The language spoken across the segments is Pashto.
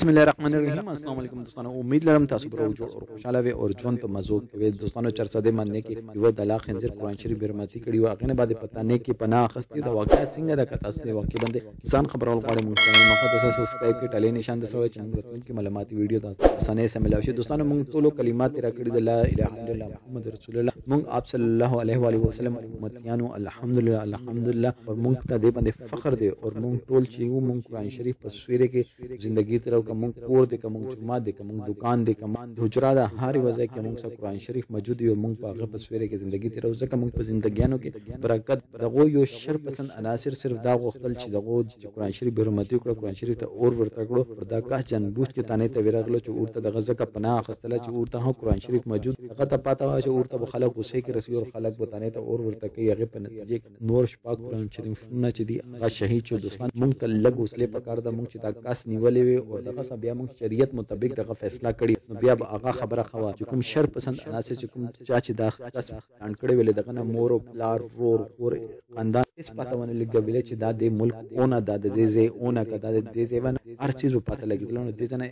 بسم الله الرحمن الرحیم. السلام علیکم دوستانو، امید لرم تاسو به روغ جوړ او خوشاله وي او ژوند په مزو کې وي. دوستانو چارسدہ مننه کې یو د لاخ خنزیر قرآن شریف برمتی کړي او هغه نه بعد پتا نه کې پناه اخستي د واقعیا څنګه د کتاس دی واقع باندې کسان خبرول غواړي موږ ته مخه سبسکرایب کې ټاله نشان د سوي چې موږ کې معلوماتي ویډیو تاسو اسانه سره ملاوي شي. دوستانو موږ ټول کلمات را کړی د لا اله الا الله محمد رسول الله. موږ آپ صلی الله علیه و علیه وسلم امتیانو الحمدلله الحمدلله اور موږ ته دې باندې فخر دی اور موږ ټول چې یو موږ قرآن شریف په سویره کې زندگی تر کوم کور دې کوم جمعه دې کوم دکان دې کوم حجرا ده هر وځای کې موږ سره قرآن شریف موجود یو موږ په هغه پسویره کې زندگی تر ځکه موږ په زندګیانو کې برکت دغه یو شر پسند عناصر صرف دا غوښتل چې دغه قرآن شریف برمتی کړو قرآن شریف ته اور ورته کړو پر دا کا جن بوج کې تانه ته ورغلو چې ورته دغه ځکه پناه خستله چې ورته قرآن شریف موجود هغه ته پاته وا چې ورته خلک غصه کې رسي او خلک بتانه ته اور ورته کوي هغه په نتیجه نور شپه قرآن شریف نه چې دی هغه شهید شو. دوستان موږ ته لګ وسله پکار ده موږ چې دا کاس نیولې وي او دغه بیا موږ شریعت مطابق دغه فیصله کړي نو بیا هغه خبره خوا چې کوم شر پسند عناصر چې کوم چې دا کس پلان کړي ویل دغه نه مور او پلار ور خاندان اس پته ونه لګي ویل چې دا د ملک اونه د دې اونه کدا د دې ون هر چیز په پته لګي نو دې ځنه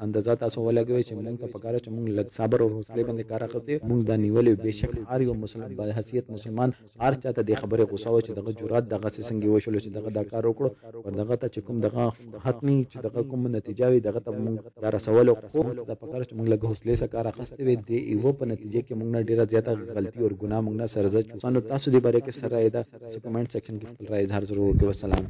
اندازه تاسو ولګوي چې موږ ته پکاره چې موږ لګ صبر او حوصله باندې کار کوي موږ دا نیولې بهشک هر یو مسلمان په حیثیت مسلمان هر چاته د خبره غوسه و چې دغه جرأت دغه څنګه وشول چې دغه دا کار وکړو او دغه ته چې کوم دغه حتمی چې دغه کوم نتیجه وي دغه ته موږ دا رسول خو د پکاره چې موږ له حوصله سره کار اخستې وي دی ایو په نتیجه کې موږ نه ډیره زیاته غلطي او ګناه موږ نه سرزه. تاسو دې باره کې سره دا کمنټ سیکشن کې رائے اظهار ضرور وکړئ. والسلام.